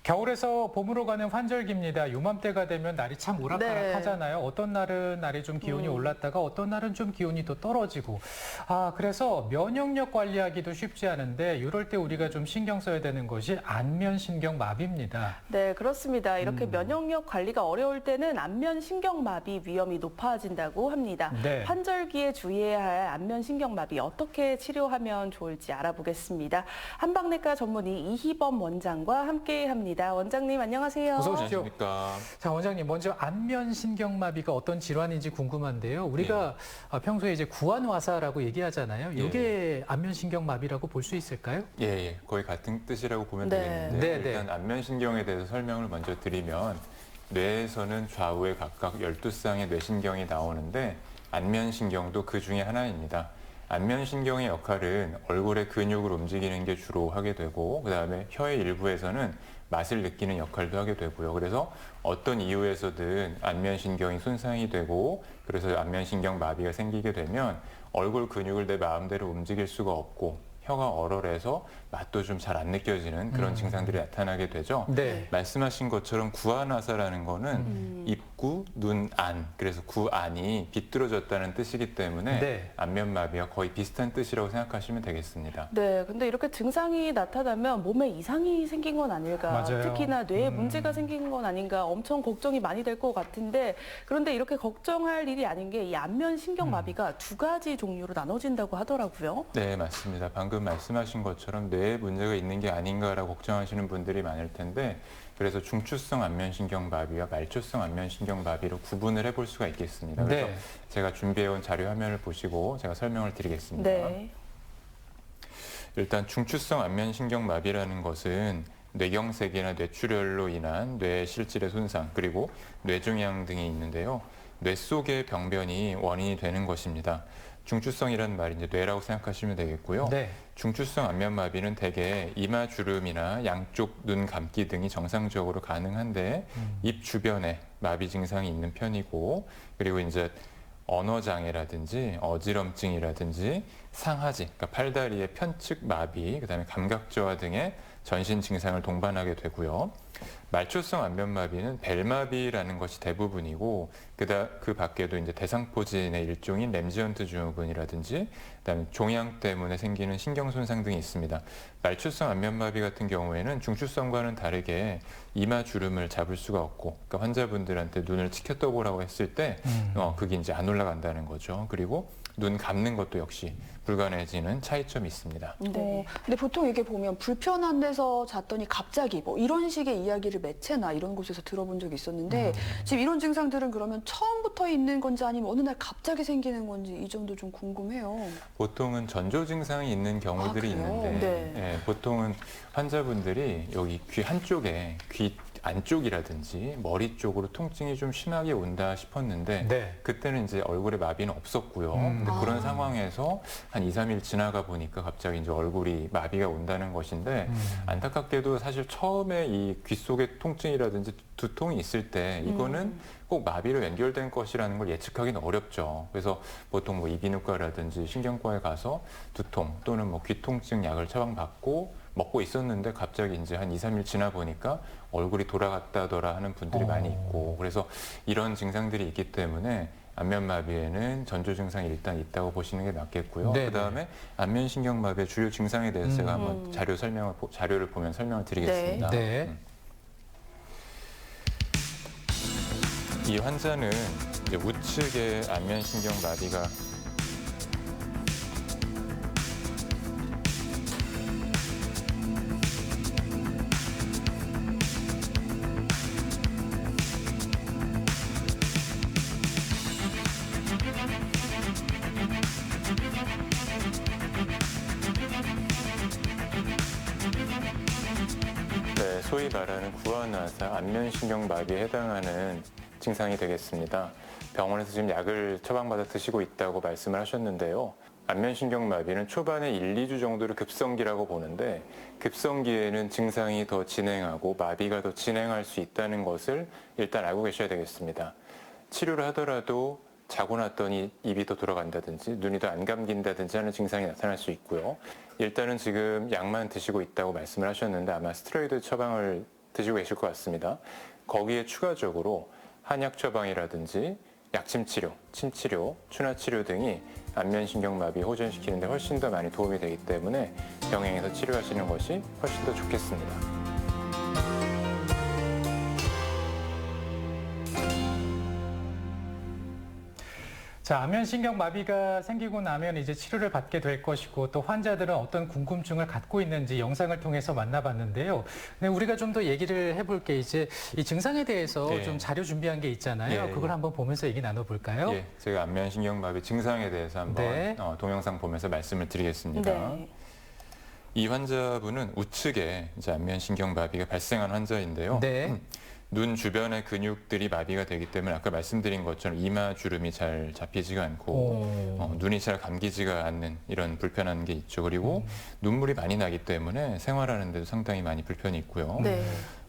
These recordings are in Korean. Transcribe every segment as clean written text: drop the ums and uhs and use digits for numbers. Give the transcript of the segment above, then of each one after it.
겨울에서 봄으로 가는 환절기입니다. 요맘때가 되면 날이 참 오락가락하잖아요. 네. 어떤 날은 날이 좀 기온이 올랐다가 어떤 날은 좀 기온이 또 떨어지고. 그래서 면역력 관리하기도 쉽지 않은데 이럴 때 우리가 좀 신경 써야 되는 것이 안면신경마비입니다. 네, 그렇습니다. 이렇게 면역력 관리가 어려울 때는 안면신경마비 위험이 높아진다고 합니다. 네. 환절기에 주의해야 할 안면신경마비 어떻게 치료하면 좋을지 알아보겠습니다. 한방내과 전문의 이희범 원장과 함께합니다. 원장님 안녕하세요. 어서 오십시오. 안녕하십니까. 자, 원장님 먼저 안면신경마비가 어떤 질환인지 궁금한데요. 우리가 평소에 이제 구안화사라고 얘기하잖아요. 이게 안면신경마비라고 볼 수 있을까요? 예, 거의 같은 뜻이라고 보면 네. 되겠는데 네. 일단 안면신경에 대해서 설명을 먼저 드리면 뇌에서는 좌우에 각각 12쌍의 뇌신경이 나오는데 안면신경도 그 중에 하나입니다. 안면신경의 역할은 얼굴의 근육을 움직이는 게 주로 하게 되고 그다음에 혀의 일부에서는 맛을 느끼는 역할도 하게 되고요. 그래서 어떤 이유에서든 안면신경이 손상이 되고 그래서 안면신경 마비가 생기게 되면 얼굴 근육을 내 마음대로 움직일 수가 없고 혀가 얼얼해서 맛도 좀 잘 안 느껴지는 그런 증상들이 나타나게 되죠. 네. 말씀하신 것처럼 구안화사라는 거는 입구, 눈 안, 그래서 구안이 비뚤어졌다는 뜻이기 때문에 네. 안면마비와 거의 비슷한 뜻이라고 생각하시면 되겠습니다. 네, 근데 이렇게 증상이 나타나면 몸에 이상이 생긴 건 아닐까, 맞아요. 특히나 뇌에 문제가 생긴 건 아닌가 엄청 걱정이 많이 될 것 같은데 그런데 이렇게 걱정할 일이 아닌 게 이 안면신경마비가 두 가지 종류로 나눠진다고 하더라고요. 네, 맞습니다. 방금 말씀하신 것처럼 뇌에 문제가 있는 게 아닌가라고 걱정하시는 분들이 많을 텐데 그래서 중추성 안면신경마비와 말초성 안면신경마비로 구분을 해볼 수가 있겠습니다. 그래서 네. 제가 준비해온 자료 화면을 보시고 제가 설명을 드리겠습니다. 네. 일단 중추성 안면신경마비라는 것은 뇌경색이나 뇌출혈로 인한 뇌 실질의 손상 그리고 뇌종양 등이 있는데요. 뇌 속의 병변이 원인이 되는 것입니다. 중추성이라는 말이 이제 뇌라고 생각하시면 되겠고요. 네. 중추성 안면마비는 대개 이마 주름이나 양쪽 눈 감기 등이 정상적으로 가능한데 입 주변에 마비 증상이 있는 편이고 그리고 이제 언어 장애라든지 어지럼증이라든지 상하지, 그러니까 팔다리의 편측 마비, 그다음에 감각 저하 등의 전신 증상을 동반하게 되고요. 말초성 안면마비는 벨마비라는 것이 대부분이고 그 밖에도 이제 대상포진의 일종인 램지언트 증후군이라든지 그다음에 종양 때문에 생기는 신경 손상 등이 있습니다. 말초성 안면마비 같은 경우에는 중추성과는 다르게 이마 주름을 잡을 수가 없고 그러니까 환자분들한테 눈을 치켜 떠보라고 했을 때 그게 이제 안 올라간다는 거죠. 그리고 눈 감는 것도 역시 불가능해지는 차이점이 있습니다. 네. 근데 보통 이게 보면 불편한 데서 잤더니 갑자기 뭐 이런 식의 이야기를 매체나 이런 곳에서 들어본 적이 있었는데 지금 이런 증상들은 그러면 처음부터 있는 건지 아니면 어느 날 갑자기 생기는 건지 이 점도 좀 궁금해요. 보통은 전조 증상이 있는 경우들이 그래요? 있는데 네. 보통은 환자분들이 여기 귀 한쪽에 귀 안쪽이라든지 머리 쪽으로 통증이 좀 심하게 온다 싶었는데 네. 그때는 이제 얼굴에 마비는 없었고요. 근데 그런 상황에서 한 2, 3일 지나가 보니까 갑자기 이제 얼굴이 마비가 온다는 것인데 안타깝게도 사실 처음에 이 귀 속에 통증이라든지 두통이 있을 때 이거는 꼭 마비로 연결된 것이라는 걸 예측하기는 어렵죠. 그래서 보통 뭐 이비인후과라든지 신경과에 가서 두통 또는 뭐 귀통증 약을 처방받고 먹고 있었는데 갑자기 이제 한 2, 3일 지나 보니까 얼굴이 돌아갔다더라 하는 분들이 많이 있고 그래서 이런 증상들이 있기 때문에 안면마비에는 전조 증상이 일단 있다고 보시는 게 맞겠고요. 네네. 그다음에 안면신경마비의 주요 증상에 대해서 제가 한번 자료를 보면 설명을 드리겠습니다. 네. 이 환자는 이제 우측의 안면신경마비가 소위 말하는 구안화사 안면신경마비에 해당하는 증상이 되겠습니다. 병원에서 지금 약을 처방받아 드시고 있다고 말씀을 하셨는데요. 안면신경마비는 초반에 1, 2주 정도를 급성기라고 보는데 급성기에는 증상이 더 진행하고 마비가 더 진행할 수 있다는 것을 일단 알고 계셔야 되겠습니다. 치료를 하더라도 자고 났더니 입이 더 돌아간다든지 눈이 더 안 감긴다든지 하는 증상이 나타날 수 있고요. 일단은 지금 약만 드시고 있다고 말씀을 하셨는데 아마 스테로이드 처방을 드시고 계실 것 같습니다. 거기에 추가적으로 한약 처방이라든지 약침 치료, 침 치료, 추나 치료 등이 안면신경마비 호전시키는 데 훨씬 더 많이 도움이 되기 때문에 병행해서 치료하시는 것이 훨씬 더 좋겠습니다. 자, 안면신경 마비가 생기고 나면 이제 치료를 받게 될 것이고 또 환자들은 어떤 궁금증을 갖고 있는지 영상을 통해서 만나봤는데요. 근데 우리가 좀 더 얘기를 해볼 게 이제 이 증상에 대해서 예. 좀 자료 준비한 게 있잖아요. 예, 그걸 예. 한번 보면서 얘기 나눠볼까요? 예, 제가 안면신경마비 증상에 대해서 한번 네. 동영상 보면서 말씀을 드리겠습니다. 네. 이 환자분은 우측에 이제 안면신경마비가 발생한 환자인데요. 네. 눈 주변의 근육들이 마비가 되기 때문에 아까 말씀드린 것처럼 이마 주름이 잘 잡히지가 않고 눈이 잘 감기지가 않는 이런 불편한 게 있죠. 그리고 눈물이 많이 나기 때문에 생활하는 데도 상당히 많이 불편이 있고요. 네.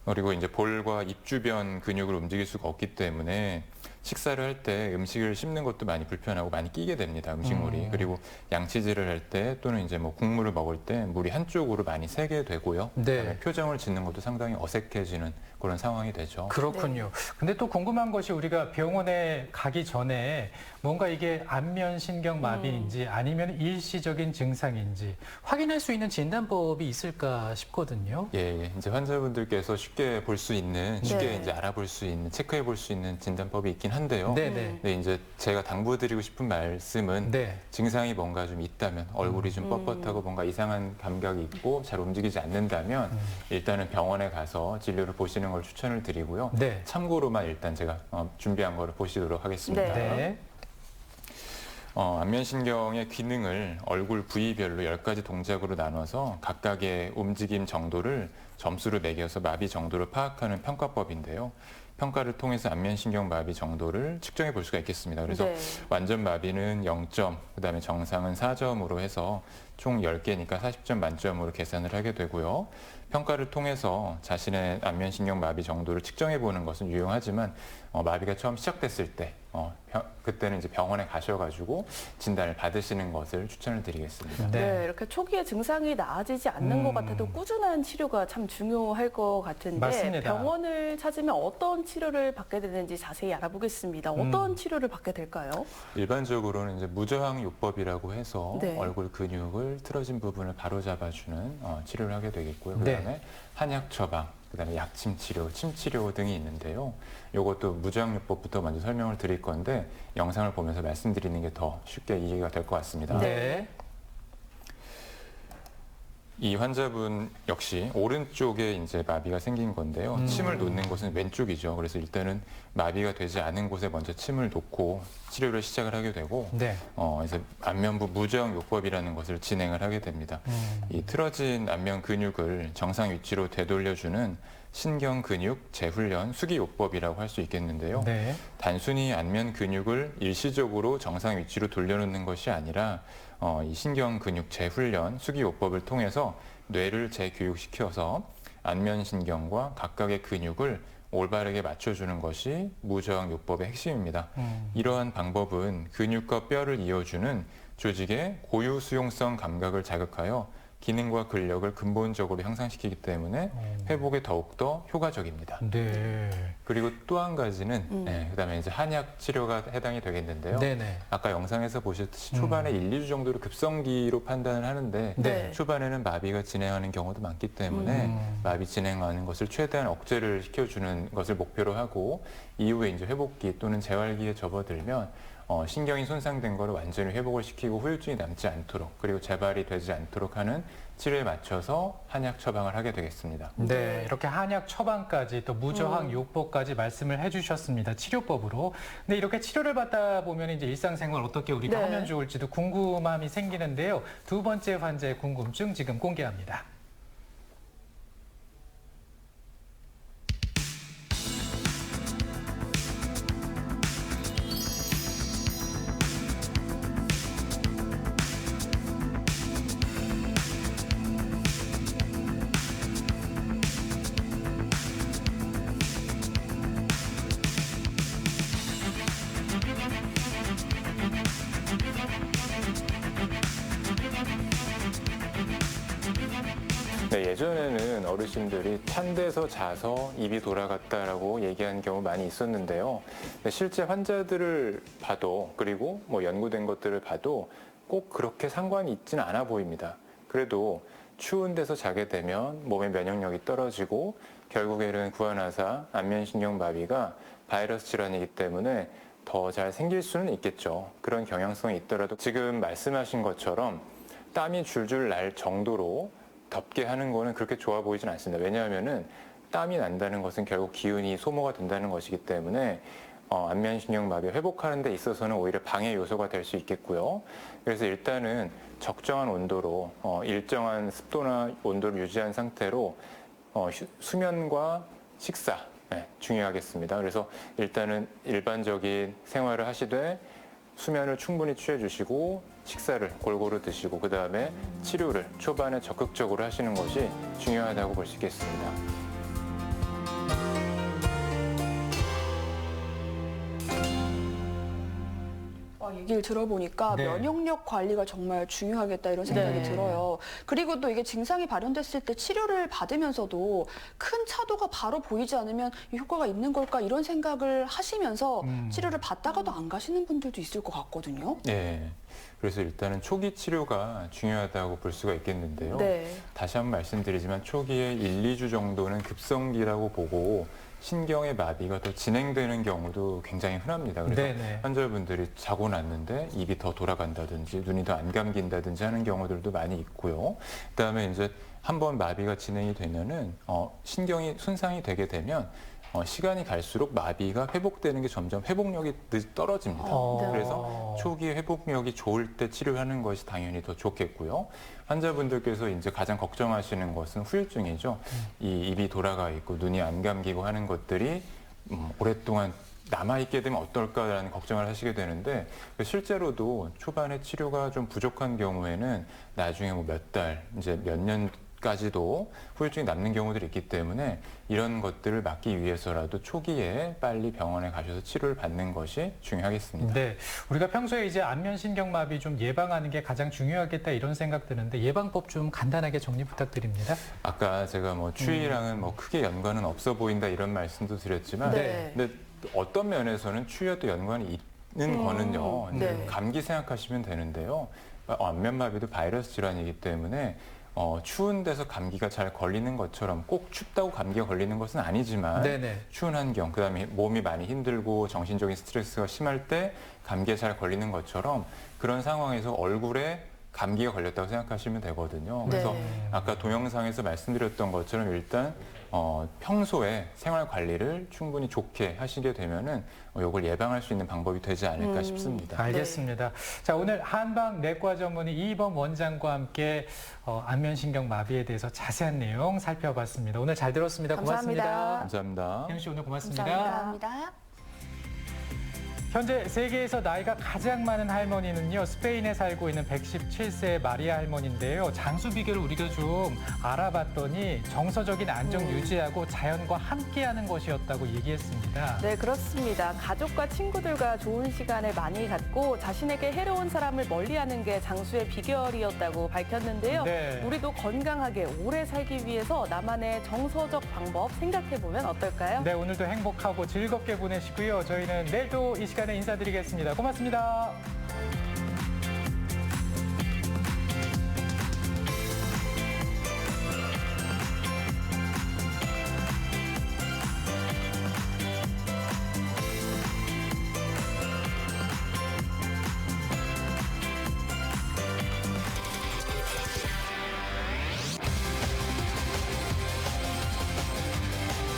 그리고 이제 볼과 입 주변 근육을 움직일 수가 없기 때문에 식사를 할 때 음식을 씹는 것도 많이 불편하고 많이 끼게 됩니다. 음식물이. 그리고 양치질을 할 때 또는 이제 뭐 국물을 먹을 때 물이 한쪽으로 많이 새게 되고요. 네. 그다음에 표정을 짓는 것도 상당히 어색해지는 그런 상황이 되죠. 그렇군요. 근데 또 궁금한 것이 우리가 병원에 가기 전에 뭔가 이게 안면신경 마비인지 아니면 일시적인 증상인지 확인할 수 있는 진단법이 있을까 싶거든요. 예, 이제 환자분들께서 쉽게 볼 수 있는, 쉽게 네. 이제 알아볼 수 있는, 체크해 볼 수 있는 진단법이 있긴 한데요. 네네. 네, 이제 제가 당부드리고 싶은 말씀은 네. 증상이 뭔가 좀 있다면, 얼굴이 좀 뻣뻣하고 뭔가 이상한 감각이 있고 잘 움직이지 않는다면 일단은 병원에 가서 진료를 보시는 걸 추천을 드리고요. 네. 참고로만 일단 제가 준비한 거를 보시도록 하겠습니다. 네. 안면신경의 기능을 얼굴 부위별로 10가지 동작으로 나눠서 각각의 움직임 정도를 점수를 매겨서 마비 정도를 파악하는 평가법인데요. 평가를 통해서 안면신경 마비 정도를 측정해 볼 수가 있겠습니다. 그래서 네. 완전 마비는 0점, 그다음에 정상은 4점으로 해서 총 10개니까 40점 만점으로 계산을 하게 되고요. 평가를 통해서 자신의 안면신경 마비 정도를 측정해 보는 것은 유용하지만 마비가 처음 시작됐을 때 그때는 이제 병원에 가셔가지고 진단을 받으시는 것을 추천을 드리겠습니다. 네, 이렇게 초기에 증상이 나아지지 않는 것 같아도 꾸준한 치료가 참 중요할 것 같은데 맞습니다. 병원을 찾으면 어떤 치료를 받게 되는지 자세히 알아보겠습니다. 어떤 치료를 받게 될까요? 일반적으로는 이제 무저항 요법이라고 해서 네. 얼굴 근육을 틀어진 부분을 바로 잡아주는 치료를 하게 되겠고요. 네. 그다음에 한약 처방, 그다음에 약침 치료, 침 치료 등이 있는데요. 이것도 무저항 요법부터 먼저 설명을 드릴 건데 영상을 보면서 말씀드리는 게 더 쉽게 이해가 될 것 같습니다. 네. 이 환자분 역시 오른쪽에 이제 마비가 생긴 건데요. 침을 놓는 곳은 왼쪽이죠. 그래서 일단은 마비가 되지 않은 곳에 먼저 침을 놓고 치료를 시작을 하게 되고, 네. 그래서 안면부 무저항 요법이라는 것을 진행을 하게 됩니다. 이 틀어진 안면 근육을 정상 위치로 되돌려주는 신경 근육 재훈련 수기 요법이라고 할 수 있겠는데요. 네. 단순히 안면 근육을 일시적으로 정상 위치로 돌려놓는 것이 아니라 이 신경 근육 재훈련 수기 요법을 통해서 뇌를 재교육시켜서 안면 신경과 각각의 근육을 올바르게 맞춰주는 것이 무저항 요법의 핵심입니다. 이러한 방법은 근육과 뼈를 이어주는 조직의 고유 수용성 감각을 자극하여 기능과 근력을 근본적으로 향상시키기 때문에 회복에 더욱더 효과적입니다. 네. 그리고 또 한 가지는 그다음에 이제 한약 치료가 해당이 되겠는데요. 네네. 아까 영상에서 보셨듯이 초반에 1, 2주 정도로 급성기로 판단을 하는데 네. 초반에는 마비가 진행하는 경우도 많기 때문에 마비 진행하는 것을 최대한 억제를 시켜주는 것을 목표로 하고 이후에 이제 회복기 또는 재활기에 접어들면 신경이 손상된 거를 완전히 회복을 시키고 후유증이 남지 않도록 그리고 재발이 되지 않도록 하는 치료에 맞춰서 한약 처방을 하게 되겠습니다. 네, 이렇게 한약 처방까지 또 무저항 요법까지 말씀을 해주셨습니다. 치료법으로. 근데 이렇게 치료를 받다 보면 이제 일상생활 어떻게 우리가 네. 하면 좋을지도 궁금함이 생기는데요. 두 번째 환자의 궁금증 지금 공개합니다. 예전에는 어르신들이 찬 데서 자서 입이 돌아갔다라고 얘기하는 경우 많이 있었는데요. 근데 실제 환자들을 봐도 그리고 뭐 연구된 것들을 봐도 꼭 그렇게 상관이 있지는 않아 보입니다. 그래도 추운 데서 자게 되면 몸의 면역력이 떨어지고 결국에는 구안화사, 안면신경마비가 바이러스 질환이기 때문에 더 잘 생길 수는 있겠죠. 그런 경향성이 있더라도 지금 말씀하신 것처럼 땀이 줄줄 날 정도로 덥게 하는 거는 그렇게 좋아 보이진 않습니다. 왜냐하면은 땀이 난다는 것은 결국 기운이 소모가 된다는 것이기 때문에 안면신경마비 회복하는 데 있어서는 오히려 방해 요소가 될 수 있겠고요. 그래서 일단은 적정한 온도로 일정한 습도나 온도를 유지한 상태로 수면과 식사 중요하겠습니다. 그래서 일단은 일반적인 생활을 하시되 수면을 충분히 취해 주시고 식사를 골고루 드시고 그 다음에 치료를 초반에 적극적으로 하시는 것이 중요하다고 볼 수 있겠습니다. 얘기를 들어보니까 네. 면역력 관리가 정말 중요하겠다 이런 생각이 네. 들어요. 그리고 또 이게 증상이 발현됐을 때 치료를 받으면서도 큰 차도가 바로 보이지 않으면 이 효과가 있는 걸까 이런 생각을 하시면서 치료를 받다가도 안 가시는 분들도 있을 것 같거든요. 네. 그래서 일단은 초기 치료가 중요하다고 볼 수가 있겠는데요. 네. 다시 한번 말씀드리지만 초기에 1, 2주 정도는 급성기라고 보고 신경의 마비가 더 진행되는 경우도 굉장히 흔합니다. 그래서 네네. 환자분들이 자고 났는데 입이 더 돌아간다든지 눈이 더 안 감긴다든지 하는 경우들도 많이 있고요. 그다음에 이제 한번 마비가 진행이 되면은 신경이 손상이 되게 되면 시간이 갈수록 마비가 회복되는 게 점점 회복력이 떨어집니다. 네. 그래서 초기 회복력이 좋을 때 치료하는 것이 당연히 더 좋겠고요. 환자분들께서 이제 가장 걱정하시는 것은 후유증이죠. 이 입이 돌아가 있고 눈이 안 감기고 하는 것들이 오랫동안 남아있게 되면 어떨까라는 걱정을 하시게 되는데 실제로도 초반에 치료가 좀 부족한 경우에는 나중에 뭐 몇 달, 이제 몇 년까지도 후유증이 남는 경우들이 있기 때문에 이런 것들을 막기 위해서라도 초기에 빨리 병원에 가셔서 치료를 받는 것이 중요하겠습니다. 네, 우리가 평소에 이제 안면신경마비 좀 예방하는 게 가장 중요하겠다 이런 생각 드는데 예방법 좀 간단하게 정리 부탁드립니다. 아까 제가 뭐 추위랑은 뭐 크게 연관은 없어 보인다 이런 말씀도 드렸지만 네. 근데 어떤 면에서는 추위와도 연관이 있는 거는요. 네. 감기 생각하시면 되는데요. 안면마비도 바이러스 질환이기 때문에 추운 데서 감기가 잘 걸리는 것처럼 꼭 춥다고 감기가 걸리는 것은 아니지만 네네. 추운 환경, 그다음에 몸이 많이 힘들고 정신적인 스트레스가 심할 때 감기에 잘 걸리는 것처럼 그런 상황에서 얼굴에 감기가 걸렸다고 생각하시면 되거든요. 그래서 네. 아까 동영상에서 말씀드렸던 것처럼 일단 평소에 생활 관리를 충분히 좋게 하시게 되면은 이걸 예방할 수 있는 방법이 되지 않을까 싶습니다. 알겠습니다. 자, 오늘 한방 내과 전문의 이희범 원장과 함께 안면신경 마비에 대해서 자세한 내용 살펴봤습니다. 오늘 잘 들었습니다. 고맙습니다. 감사합니다. 감사합니다. 혜영 씨 오늘 고맙습니다. 감사합니다. 현재 세계에서 나이가 가장 많은 할머니는요, 스페인에 살고 있는 117세의 마리아 할머니인데요. 장수 비결을 우리가 좀 알아봤더니 정서적인 안정 유지하고 자연과 함께하는 것이었다고 얘기했습니다. 네, 그렇습니다. 가족과 친구들과 좋은 시간을 많이 갖고 자신에게 해로운 사람을 멀리하는 게 장수의 비결이었다고 밝혔는데요. 네. 우리도 건강하게 오래 살기 위해서 나만의 정서적 방법 생각해보면 어떨까요? 네, 오늘도 행복하고 즐겁게 보내시고요. 저희는 내일도 이 시간에 인사드리겠습니다. 고맙습니다.